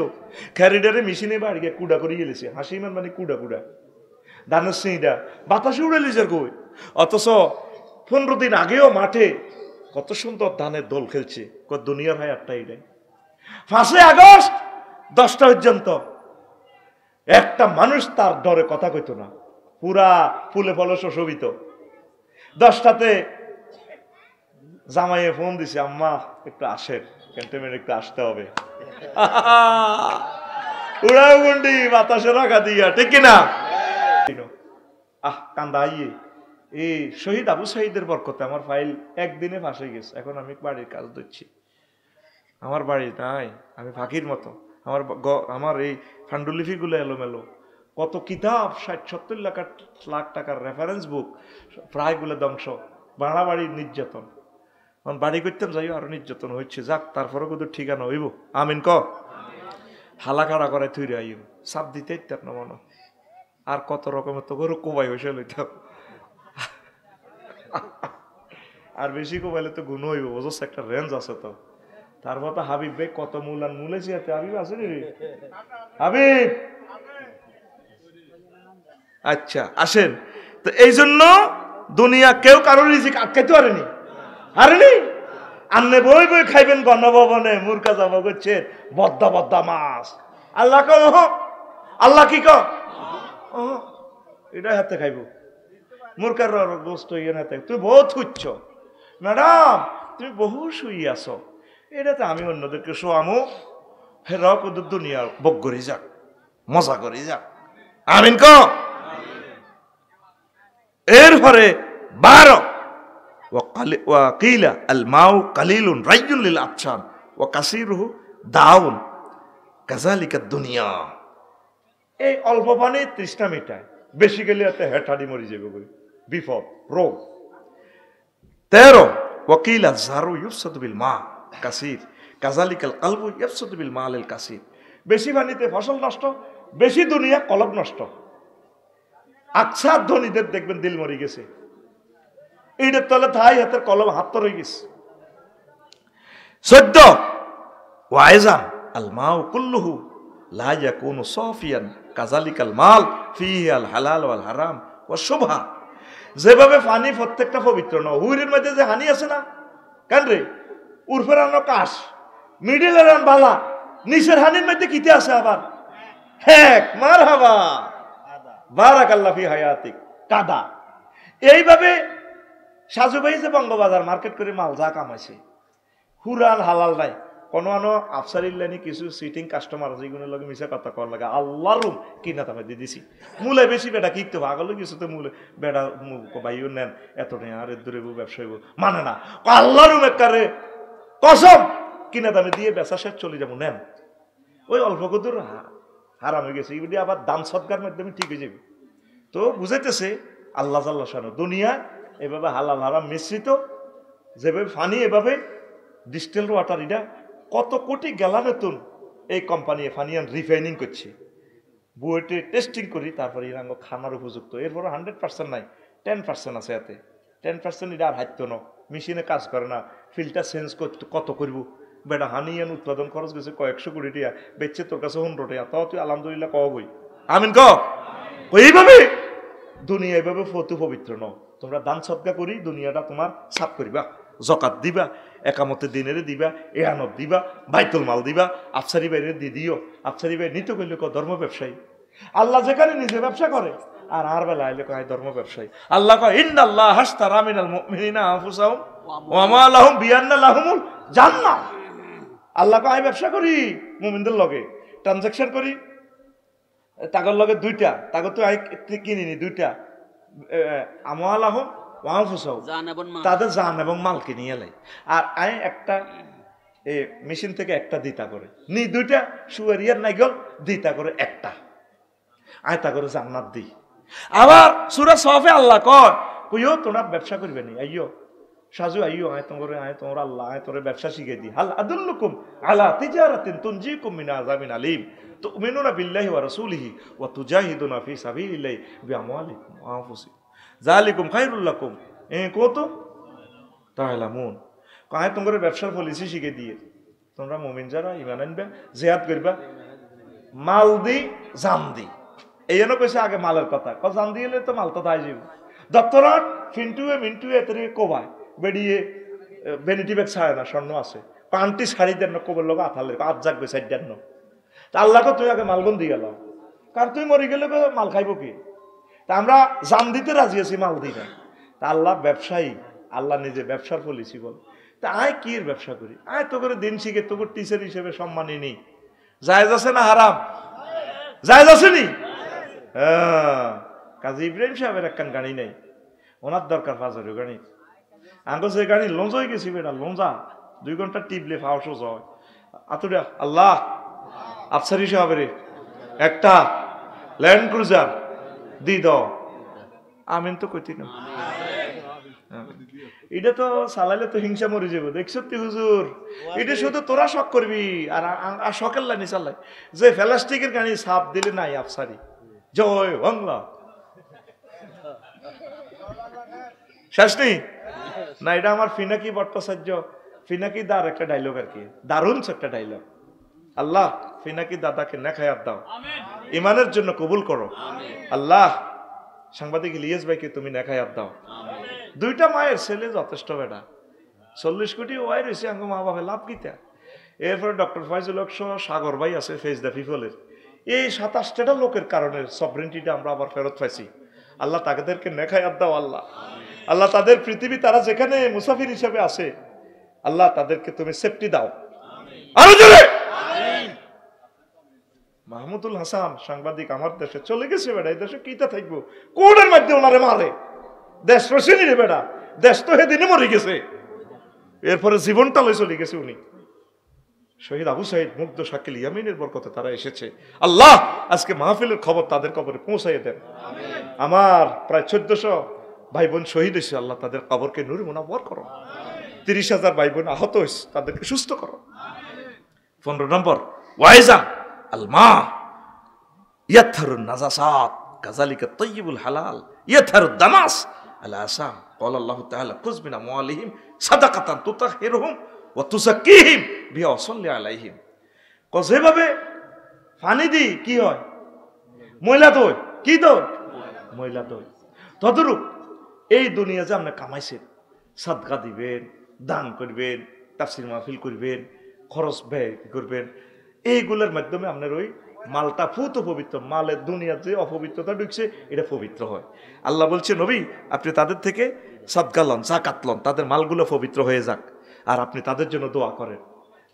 খেরিডারে মেশিনে বাড়ি গিয়ে কুড়া করে গেলেছে হাসিমান মানে কুড়া ধানের সিঁড়া বাতাসে উড়ে লিজার কই অথচ 15 দিন আগেও মাঠে কত সুন্দর ধানের দোল খেলছে দুনিয়ার হয় একটা এটাই 5 আগস্ট 10টা পর্যন্ত একটা মানুষ তার ডরে কথা কইতো না পুরা ফুলে ফলে শোভিত 10টাতে জামাইয়ে ফোন দিছে আম্মা একটু আসেন ক্যান্টনমেন্ট একটু আসতে হবে উড়াও গুন্ডি বাতাসে রাখা দিয়া ঠিক কিনা কান্দা আইয়ে এই শহীদ আবু সাইদের বরকতে আমার ফাইল একদিনে ফাঁসে গেছে এখন আমি বাড়ির কাজ দিচ্ছি আমার বাড়ি নাই আমি ফাঁকির মতো আমার এই ফান্ডুলিপিগুলো এলোমেলো কত কিতাব 60-70 লাখ টাকার রেফারেন্স বুক প্রায়গুলো ধ্বংস বাড়াবাড়ির নির্যাতন বাড়ি করতাম যাইও আরো নির্যাতন হচ্ছে, যাক তারপরে কিন্তু ঠিকানা হইব। আমিন ক। হালা খাড়া করে থুইরে আইব, চাপ দিতে ইত্যার না মনে, আর কত রকমের তো গরু কোবাই হয়েছে লইতাম, আর বেশি কোবাইলে তো গুণ হইব, বুঝছ একটা রেঞ্জ আছে তো। তারপর তো হাবিব ভাই কত মূল আর মূলেছি, হাবিব আছে রে হাবিব। আচ্ছা আসেন তো, এই জন্য দুনিয়া কেউ কারোর রিজিক আটকাইতে পারেনি, হারেনি। আন্নে বই বই খাইবেন গণভবনে, মূর্খা যাব করছে বদ্দা বদ্দা মাছ। আল্লাহ ক আল্লাহ কি ক এটা হাতে খাইব, মূর্খার গোস্ত ইয়ে হাতে। তুই বহুত খুঁজছ ম্যাডাম, তুমি বহু শুই আছো, এটাতে আমি অন্যদেরকে শোয়ামো, হেরাও কদুর দুনিয়া বক করে যাক, মজা করে যাক। আমিন ক। এরপরে 12 ওয়াকিলা আল মাউ কালিলুন রাইয়ুন লিল আতশান ওয়া কাসীরুহু দাউন কাযালিকা দুনিয়া। এই অল্প পানি তৃষ্ণা মিটায়, বেশি গেলে এতে হেঠাডি মরি যাবে, বিপদ রোগ। 13 ওয়াকিলা জারু ইউফসাদু বিল মা কাসীর কাযালিকাল কলবু ইউফসাদু বিল মালিল কাসীর। বেশি পানিতে ফসল নষ্ট, বেশি দুনিয়া কলব নষ্ট। আকসার ধনীদের দেখবেন দিল মরি গেছে, এইটার তলে থাই হাতের কলম হাত তো রয়ে গেছে। 14 ওয়াইজান আল মাউ কুল্লুহু লা ইয়াকুনু সাফিয়ান কাযালিকাল মাল ফিহি আল হালাল ওয়াল হারাম ওয়া শুবহা। যেভাবে পানি প্রত্যেকটা পবিত্র না, হুইরের মধ্যে যে হানি আছে না, কেন রে উর্ফের আনো কাশ, মিডিলের আন বালা, নিচের হানির মধ্যে কিতে আছে আবার হ্যাক মারহাবা বারাকাল্লাহ ফি হায়াতিক কাদা। এইভাবে সাজু ভাই যে বঙ্গবাজার মার্কেট করে মাল যা কামাইছে, হুরাল হালাল নাই, কোনো আনো আফসারিল্লানি কিছু সিটিং কাস্টমার আছে, এগুলোর লগে মিশা কথা কর লাগে আল্লাহ রুম কিনা তামে দিয়ে দিছি। মূলে বেশি বেটা কিনতে আগলে কিছু তো মূলে বেটা ভাইও নেন এত নেই, আর এর দূরে ব্যবসায়ী মানে না, আল্লাহ রুম একারে কসম কিনা দামে দিয়ে বেচা শেষ চলে যাবো নেন। ওই অল্প কদুর হারাম হয়ে গেছে, এগুলি আবার দান সৎকার মাধ্যমে ঠিক হয়ে যাবে। তো বুঝাইতেছে আল্লাহ জাল্লাহ শানু দুনিয়া এভাবে হালাল হারাম মিশ্রিত, যেভাবে ফানি এভাবে ডিস্টিল ওয়াটার, এটা কত কোটি গ্যালানেতুন এই কোম্পানি ফানিয়ান রিফাইনিং করছে, বুয়েটে টেস্টিং করি, তারপরে এরাঙ্গ খানার উপযুক্ত। এরপরে 100% নাই, 10% আছে এতে। 10% এটা আর হাইতো না, মেশিনে কাজ করে না, ফিল্টার চেঞ্জ করতে কত করব বেটা। হানিয়ান উৎপাদন খরচ গেছে কয়েকশো কোটি টাকা, বেচছে তোর কাছে 100 টাকা, তাও তুই আলহামদুলিল্লাহ কও বই। আমিন ক। এইভাবে দুনিয়া এইভাবে ফতু পবিত্র ন, তোমরা দান সদকা করি দুনিয়াটা তোমার সাফ করিবা, জকাত দিবা, একামতে দিনের দিবা, এহানত দিবা, বাইতুল মাল দিবা, আফসারি বাইরে দি দিও। আফসারি বাই নিতে করলে ধর্ম ব্যবসায়ী। আল্লাহ যেখানে নিজে ব্যবসা করে, আর বেলা আইলে কয় ধর্ম ব্যবসায়ী। আল্লাহ কয় ইন্নাল্লাহ হাশতারা মিনাল মুমিনিনা আনফুসাহুম ওয়া আমওয়ালাহুম বিআন্না লাহুমুল জান্নাহ। আল্লাহ কয় আমি ব্যবসা করি মুমিনদের লগে, ট্রানজাকশন করি, তাগর লগে দুইটা, তাগর তো কিনিনি দুইটা, আমওয়ালাহুম ওয়া আনফুসাহুম, তাদের জান এবং মালকে নিয়ে লাই। আর আই একটা মেশিন থেকে একটা দিতা করে নি, দুইটা সুয়ারিয়ার নাইগল দিতা করে একটা, আয় তা করে জান্নাত দিই। আবার সূরা সফে আল্লাহ কয় কইও তোমরা ব্যবসা করবে নি, আইয়ো সাজু আইয়ো, আয় তোমার আল্লাহ আয় তোরে ব্যবসা শিখিয়ে দিই। হাল আদুল্লুকুম আলা তিজারাতিন তুনজিকুম মিন আযাবিন আলীম তুমিনুনা বিল্লাহি ওয়া রাসূলিহি ওয়া তুজাহিদুনা ফি সাবিলিল্লাহি বিআমওয়ালিকুম ওয়া আনফুসিকুম যালিকুম খায়রুল লাকুম ইন কুনতুম তা'লামুন। আয় তোমার ব্যবসার পলিসি শিখিয়ে দিয়ে, তোমরা মুমিন যারা ঈমান আনবে জিহাদ করবা, মাল দি জান দি। এই জন্য কইছে আগে মালের কথা, জান দিয়ে তো মাল তো দায় যাব। দপ্তরত ফিন্টুয়ে মিন্টুয়ে এতরে কোবায় বেড়িয়ে ভ্যানিটি ব্যাগ ছাড়ে না, স্বর্ণ আছে পান্টি শাড়ি দেন না, কোবের লোক আথালে আজ যাকবে সাইড দেন না। তা আল্লাহকে তুই আগে মালগুন দিয়ে গেল, কারণ তুই মরি গেলে মাল খাইব কি? তা আমরা জান দিতে রাজি আছি, মাল দিই না। তা আল্লাহ ব্যবসায়ী, আল্লাহ নিজে ব্যবসার পলিসি বল। তা আয় কি ব্যবসা করি, আয় তো করে দিন শিখে তোকে টিচার হিসেবে সম্মানই নেই, জায়েজ আছে না হারাম? জায়েজ আছে নি? হ্যাঁ, কাজী ইব্রাহিম সাহেবের একখান গাড়ি নাই, ওনার দরকার 5,000 গাড়ি। আঙ্গ যে গাড়ি লঞ্চ হয়ে গেছি বেটা, লঞ্চা 2 ঘন্টা টিপলে ফাওসো হয়। আতুরা আল্লাহ আফসারি সাহেবের একটা ল্যান্ড ক্রুজার দি দাও। আমিন তো কইতি না। এটা তো চালাইলে তো হিংসা মরে যাবো, দেখছো তুই হুজুর, এটা শুধু তোরা শখ করবি আর শখের লাইনি চালাই যে প্লাস্টিকের গাড়ি সাপ দিলে নাই আফসারি জয় বাংলা শেষ নেই না। এটা আমার ফিনাকি ভট্টাচার্য ফিনাকি দার একটা ডায়লগ আর কি, দারুণ একটা ডায়লগ। আল্লাহ ফিনাকি দাদাকে নেখায়াত দাও, ইমানের জন্য কবুল করো। আল্লাহ সাংবাদিক ইলিয়াস ভাইকে তুমি নেখায়াত দাও। দুইটা মায়ের ছেলে যথেষ্ট বেটা, 40 কোটি ওয়াই রয়েছে আঙ্গ মা বাবা লাভ কিতা। এরপরে ডক্টর ফয়জুল হক সহ সাগর ভাই আছে ফেজ দ্য পিপলের। এই 27টা লোকের কারণে সভরেন্টিটা আমরা আবার ফেরত পাইছি। আল্লাহ তাদেরকে নেখায়াত দাও। আল্লাহ আল্লাহ তাদের পৃথিবী তারা যেখানে মুসাফির হিসেবে আছে, আল্লাহ তাদেরকে তুমি সেফটি দাও। আরো জোরে মাহমুদুল হাসান সাংবাদিক আমার দেশে চলে গেছে বেটা, এই দেশে কিটা থাকবো, কোর্টের মধ্যে ওনারে মারে, দেশ রসেনি রে বেটা, দেশ তো সেদিনে মরে গেছে, এরপরে জীবনটা লই চলে গেছে উনি। শহীদ আবু সাইদ মুগ্ধ শাকিল ইয়ামিনের বরকতে তারা এসেছে। আল্লাহ আজকে মাহফিলের খবর তাদের কবরে পৌঁছাইয়ে দেন। আমার প্রায় 1400 ভাই বোন শহীদ হয়েছে, আল্লাহ তাদের কবরকে নূরে মুনাওয়ার করো। 30,000 ভাই বোন আহত হয়েছে, তাদেরকে সুস্থ করো। 15 নম্বর ওয়াইজা আলমা ইয়াতহারুন নাজাসাত কাযালিকা তাইয়িবুল হালাল ইয়াতহারুদ দামাস আল আসাম। ক্বালা আল্লাহু তাআলা খুয মিন আমওয়ালিহিম সাদাকাতান তুতাহহিরুহুম ওয়া তুযাক্কিহিম বিহা ওয়া সাল্লি আলাইহিম। যেভাবে পানি দি কি হয় ময়লা তো কি তো ময়লা তো, তদরূপ এই দুনিয়া যে আপনি কামাইছেন, সাদকা দিবেন, দান করবেন, তাফসীর মাহফিল করবেন, খরচ ব্যয় করবেন, এইগুলোর মাধ্যমে আপনার ওই মালটা ফুত পবিত্র, মালের দুনিয়ার যে অপবিত্রতা ঢুকছে এটা পবিত্র হয়। আল্লাহ বলছে নবী আপনি তাদের থেকে সাদকা লন, জাকাত লন, তাদের মালগুলো পবিত্র হয়ে যাক, আর আপনি তাদের জন্য দোয়া করেন।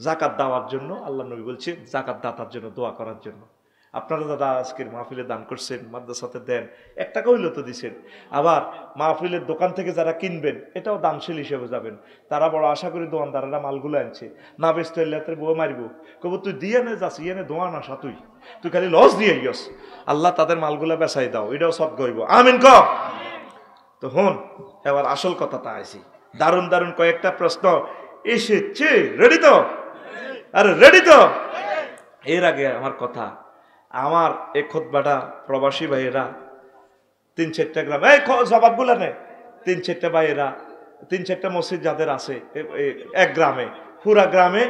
জাকাত দেওয়ার জন্য আল্লাহ নবী বলছে জাকাত দাতার জন্য দোয়া করার জন্য। আপনারা দাদা আজকের মাহফিলে দান করছেন, মাদ্রাসাতে দেন, 1 টাকা হইলেও তো দিচ্ছেন। আবার মাহফিলের দোকান থেকে যারা কিনবেন এটাও দানশীল হিসেবে যাবেন। তারা বড় আশা করি দোকানদারেরা মালগুলো আনছে, না বেচতে হইলে বউ মারিব, কব তুই দিয়ে নে যাস, ইয়ে নে দোয়া না তুই তুই খালি লস দিয়ে গিয়স, আল্লাহ তাদের মালগুলা বেচাই দাও, এটাও সব গইব। আমিন ক। তো হন এবার আসল কথাটা আইছি, দারুণ দারুণ কয়েকটা প্রশ্ন এসেছে, রেডি তো? আরে রেডি তো? এর আগে আমার কথা, আমার এই খুতবাটা প্রবাসী ভাইয়েরা 3-4টা গ্রাম, এই জবাবগুলা নে, 3-4টা ভাইয়েরা 3-4টা মসজিদ যাদের আছে এক গ্রামে, পুরা গ্রামে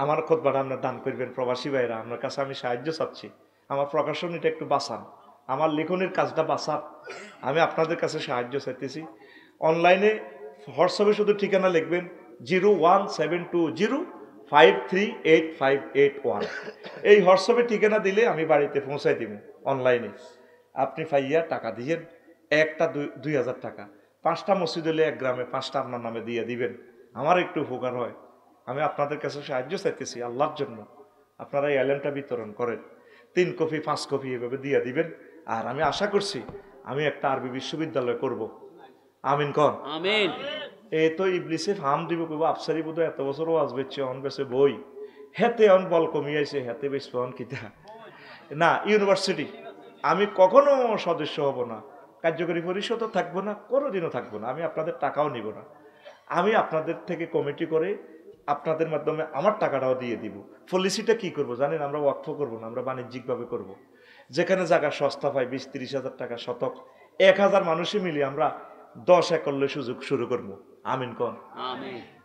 আমার খুতবাটা আপনার দান করবেন প্রবাসী ভাইয়েরা। আপনার কাছে আমি সাহায্য চাচ্ছি, আমার প্রকাশনীটা একটু বাঁচান, আমার লেখনের কাজটা বাঁচান, আমি আপনাদের কাছে সাহায্য চাইতেছি। অনলাইনে হোয়াটসঅ্যাপে শুধু ঠিকানা লিখবেন 01720538581। এই হোয়াটসঅ্যাপে ঠিকানা দিলে আমি বাড়িতে পৌঁছাই দিব অনলাইনে। আপনি পাইয়া টাকা দিয়েন, একটা 2000 টাকা, 5টা মসজিদ হলে এক গ্রামে 5টা আপনার নামে দিয়ে দিবেন, আমার একটু উপকার হয়। আমি আপনাদের কাছে সাহায্য চাইতেছি আল্লাহর জন্য। আপনারা এই আলেমটা বিতরণ করেন, 3 কপি 5 কপি এভাবে দিয়ে দিবেন। আর আমি আশা করছি আমি একটা আরবি বিশ্ববিদ্যালয় করব। আমিন কন। আমিন। এই তো ইবলিসে ফার্ম দিব কইব আফসারি বোধ এত বছর ওয়াজ বেচছে, অন বেছে বই, হেতে অন বল কমিয়েছে, হেতে বেচবে অন কিতা না। ইউনিভার্সিটি আমি কখনো সদস্য হব না, কার্যকরী পরিষদও থাকবো না, কোনোদিনও থাকবো না, আমি আপনাদের টাকাও নিব না। আমি আপনাদের থেকে কমিটি করে আপনাদের মাধ্যমে আমার টাকাটাও দিয়ে দিব। পলিসিটা কি করব জানেন? আমরা ওয়াকফ করব না, আমরা বাণিজ্যিকভাবে করব। যেখানে জায়গা সস্তা পাই 20-30 হাজার টাকা শতক, 1000 মানুষে মিলে আমরা 10 একর সুযোগ শুরু করবো। আমিন কন।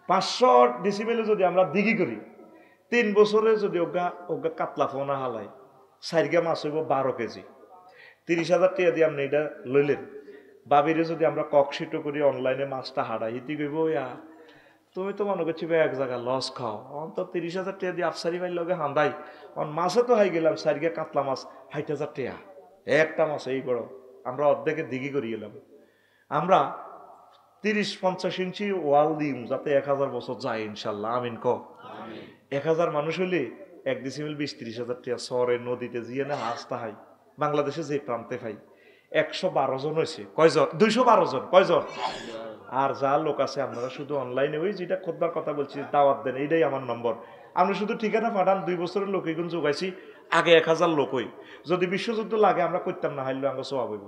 500 ডিসিমেলে যদি আমরা দিঘি করি, 3 বছরে যদি ওগা কাতলা ফোনা হালাই 4 মাছ হইব 12 কেজি, 30,000 টাকা দিয়ে আপনি এটা লইলেন। বাবিরে যদি আমরা ককশিটো করি অনলাইনে মাছটা হারাই, হিতি কইব ইয়া তুমি তো মনে করছি ভাই এক জায়গা লস খাও, অন্তত 30,000 টাকা দিয়ে আফসারি ভাই লগে হান্দাই মাছে তো হাই গেলাম 4 কাতলা মাছ 60,000 টাকা একটা মাছ। এই বড় আমরা অর্ধেকে দিঘি করি গেলাম। আমরা 30-50 ইঞ্চি ওয়াল দিম যাতে 1000 বছর যায় ইনশাল্লাহ। আমিন ক। 1000 মানুষ হলে 1 ডিসিমেল 20-30,000 টাকা শহরের নদীতে জিয়ে না হাসতা হয়। বাংলাদেশে যে প্রান্তে ভাই 112 জন হয়েছে, কয়জন? 212 জন, কয়জন? আর যা লোক আছে আপনারা শুধু অনলাইনে ওই যেটা খুতবার কথা বলছি দাওয়াত দেন, এইটাই আমার নম্বর। আমরা শুধু ঠিকানা পাঠান, 2 বছরের লোক এগুন যোগাইছি। আগে 1000 লোক হই, যদি বিশ্বযুদ্ধ লাগে আমরা করতাম না, হাইলে আমরা সব হইব।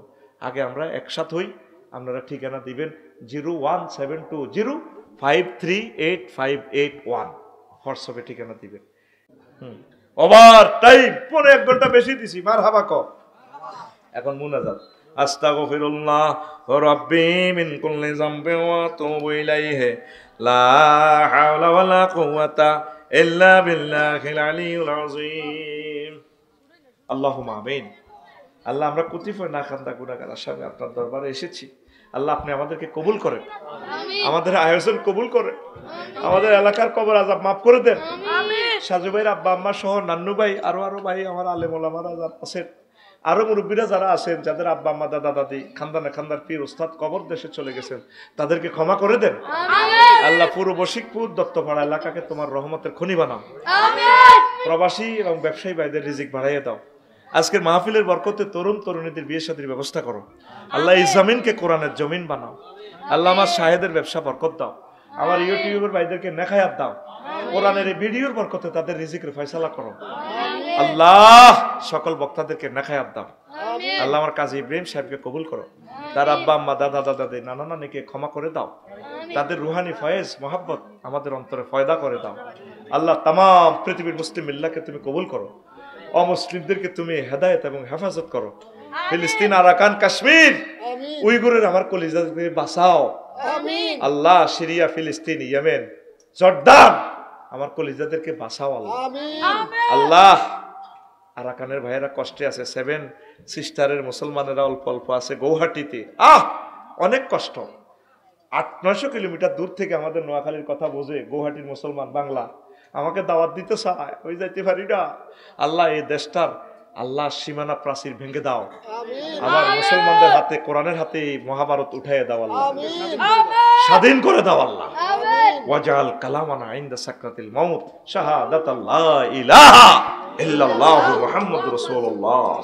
আগে আমরা একসাথ হই, আপনারা ঠিকানা দিবেন 01720538581 হোয়াটসঅ্যাপে ঠিকানা দিবেন। ওভার টাইম 1 ঘন্টা বেশি দিছি, মারহাবা কও। এখন মুনাজাত, আস্তাগফিরুল্লাহ রাব্বি মিন কুল্লি যামবিন ওয়া আতুবু ইলাইহি লা হাওলা ওয়ালা কুওয়াতা ইল্লা বিল্লাহিল আলিয়্যিল আযীম। আল্লাহুম্মা আমিন। আল্লাহ, আমরা কতিপয় নাখান্দা গুনাহগার আসামি আপনার দরবারে এসেছি। আল্লাহ, আপনি আমাদেরকে কবুল করেন, আমাদের আয়োজন কবুল করেন, আমাদের এলাকার কবর আযাব মাফ করে দেন। সাজু ভাইয়ের আব্বা আম্মা সহ নান্নু ভাই, আরো ভাই, আমার আলেম ওলামারা যারা আছেন, আরো মুরব্বীরা যারা আছেন, যাদের আব্বা আম্মা দাদা দাদি খানদানে খানদার পীর উস্তাদ কবর দেশে চলে গেছেন, তাদেরকে ক্ষমা করে দেন। আল্লাহ, পুরো বশিকপুর দত্তপাড়া এলাকাকে তোমার রহমতের খনি বানাও। প্রবাসী এবং ব্যবসায়ী ভাইদের রিজিক বাড়াইয়ে দাও। আজকের মাহফিলের বরকতে তরুণ তরুণীদের বিয়ে শাদীর ব্যবস্থা করো। আল্লাহ, এই জমিনকে কোরআনের জমিন বানাও। আল্লাহ, আমার শাহেদের ব্যবসা বরকত দাও। আমার ইউটিউবের ভাইদেরকে নেখায়াত দাও। কোরআনের এই ভিডিওর বরকতে তাদের রিজিকের ফয়সালা করো। আল্লাহ, সকল বক্তাদেরকে নেখায়াত দাও। আল্লাহ, আমার কাজী ইব্রাহিম সাহেবকে কবুল করো। তার আব্বা আম্মা দাদা দাদাদের নানা নানিকে ক্ষমা করে দাও। তাদের রুহানি ফয়েজ মোহাব্বত আমাদের অন্তরে ফয়দা করে দাও। আল্লাহ, তাম পৃথিবীর মুসলিম মিল্লাহকে তুমি কবুল করো। অমুসলিমদেরকে তুমি হেদায়েত এবং হেফাজত করো। ফিলিস্তিন, আরাকান, কাশ্মীর, উইগুরের আমার কলিজাকে বাঁচাও। আল্লাহ, সিরিয়া, ফিলিস্তিন, ইয়েমেন, জর্দান, আমার কলিজাদেরকে বাঁচাও। আল্লাহ, আল্লাহ, আরাকানের ভাইয়েরা কষ্টে আছে, 7 সিস্টারের মুসলমানেরা অল্প অল্প আছে গৌহাটিতে, অনেক কষ্ট। 800-900 কিলোমিটার দূর থেকে আমাদের নোয়াখালীর কথা বোঝে গৌহাটির মুসলমান বাংলা, আমাকে দাওয়াত দিতে চায়, ওই যাইতে পারি না। আল্লাহ, এই দেশটার আল্লাহ সীমানা প্রাচীর ভেঙে দাও। আমার মুসলমানদের হাতে, কোরআনের হাতে মহাভারত উঠাইয়ে দাও। আল্লাহ, স্বাধীন করে দাও। আল্লাহ, ওয়াজাল কালামানা ইনদা সাকরাতিল মাউত শাহাদাতাল লা ইলাহা ইল্লাল্লাহু মুহাম্মাদুর রাসূলুল্লাহ।